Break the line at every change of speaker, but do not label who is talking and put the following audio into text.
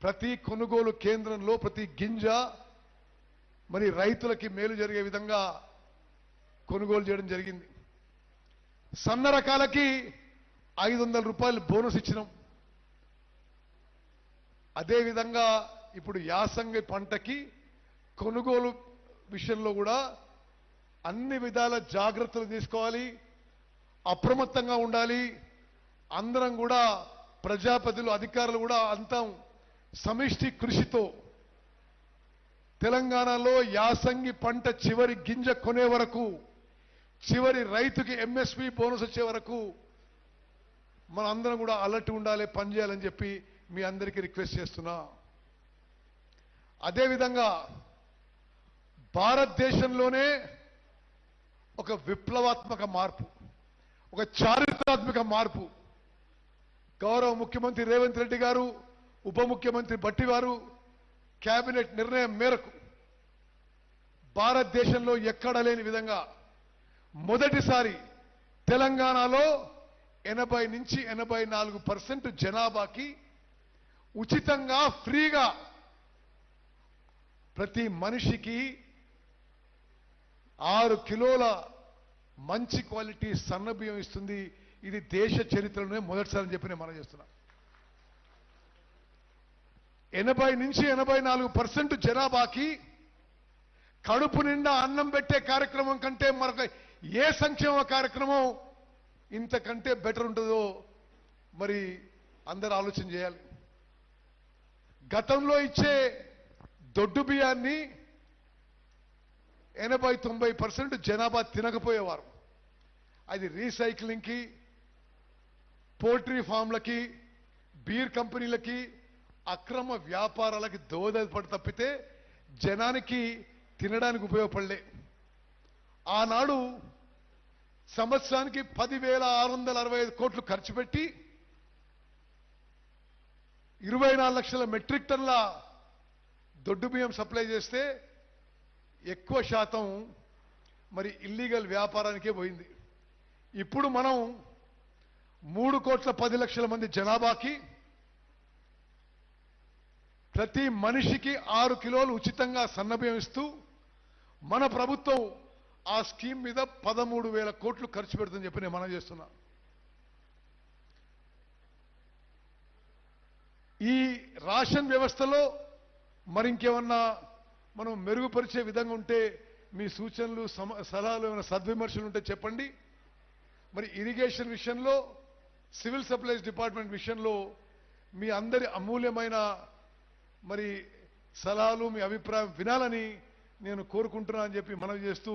ప్రతి కొనుగోలు కేంద్రంలో ప్రతి గింజ మరి రైతులకి మేలు జరిగే విధంగా కొనుగోలు చేయడం జరిగింది. సన్న రకాలకి 500 రూపాయలు బోనస్ ఇచ్చినాం. అదేవిధంగా ఇప్పుడు యాసంగి పంటకి కొనుగోలు విషయంలో కూడా అన్ని విధాల జాగ్రత్తలు తీసుకోవాలి, అప్రమత్తంగా ఉండాలి. అందరం కూడా ప్రజాప్రతినిధులు అధికారులు కూడా అంతా సమిష్టి కృషితో తెలంగాణలో యాసంగి పంట చివరి గింజ కొనే వరకు, చివరి రైతుకి ఎంఎస్పి బోనస్ వచ్చే వరకు మన అందరం కూడా అలర్ట్ ఉండాలి, పనిచేయాలని చెప్పి మీ అందరికీ రిక్వెస్ట్ చేస్తున్నా. అదేవిధంగా భారతదేశంలోనే ఒక విప్లవాత్మక మార్పు, ఒక చారిత్రాత్మక మార్పు గౌరవ ముఖ్యమంత్రి రేవంత్ రెడ్డి గారు, ఉప ముఖ్యమంత్రి భట్టి గారు కేబినెట్ నిర్ణయం మేరకు భారతదేశంలో ఎక్కడ లేని విధంగా మొదటిసారి తెలంగాణలో 80 నుంచి 84% జనాభాకి ఉచితంగా ఫ్రీగా ప్రతి మనిషికి 6 కిలోల మంచి క్వాలిటీ సన్న బియ్యం ఇస్తుంది. ఇది దేశ చరిత్రలోనే మొదటిసారి చెప్పి నేను మనం చేస్తున్నా. 80 నుంచి 84% జనాభాకి కడుపు నిండా అన్నం పెట్టే కార్యక్రమం కంటే మరొక ఏ సంక్షేమ కార్యక్రమం ఇంతకంటే బెటర్ ఉంటుందో మరి అందరూ ఆలోచన చేయాలి. గతంలో ఇచ్చే దొడ్డు బియ్యాన్ని 80-90% జనాభా తినకపోయేవారు. అది రీసైక్లింగ్కి, పోల్ట్రీ ఫామ్లకి, బీర్ కంపెనీలకి, అక్రమ వ్యాపారాలకి దోహదపడి తప్పితే జనానికి తినడానికి ఉపయోగపడలే. ఆనాడు సంవత్సరానికి 10,665 కోట్లు ఖర్చు పెట్టి 24 లక్షల మెట్రిక్ టన్ల దొడ్డు బియ్యం సప్లై చేస్తే ఎక్కువ శాతం మరి ఇల్లీగల్ వ్యాపారానికే పోయింది. ఇప్పుడు మనం 3,10,00,000 మంది జనాభాకి ప్రతి మనిషికి 6 కిలోలు ఉచితంగా సన్నబియ్యం ఇస్తూ మన ప్రభుత్వం ఆ స్కీమ్ మీద 13,000 కోట్లు ఖర్చు పెడుతుందని చెప్పి నేను మనం చేస్తున్నా. ఈ రేషన్ వ్యవస్థలో మరి ఇంకేమన్నా మనం మెరుగుపరిచే విధంగా ఉంటే మీ సూచనలు సలహాలు ఏమైనా సద్విమర్శలు ఉంటే చెప్పండి. మరి ఇరిగేషన్ విషయంలో, సివిల్ సప్లైస్ డిపార్ట్మెంట్ విషయంలో మీ అందరి అమూల్యమైన మరి సలహాలు, మీ అభిప్రాయం వినాలని నేను కోరుకుంటున్నా అని చెప్పి మనవి చేస్తూ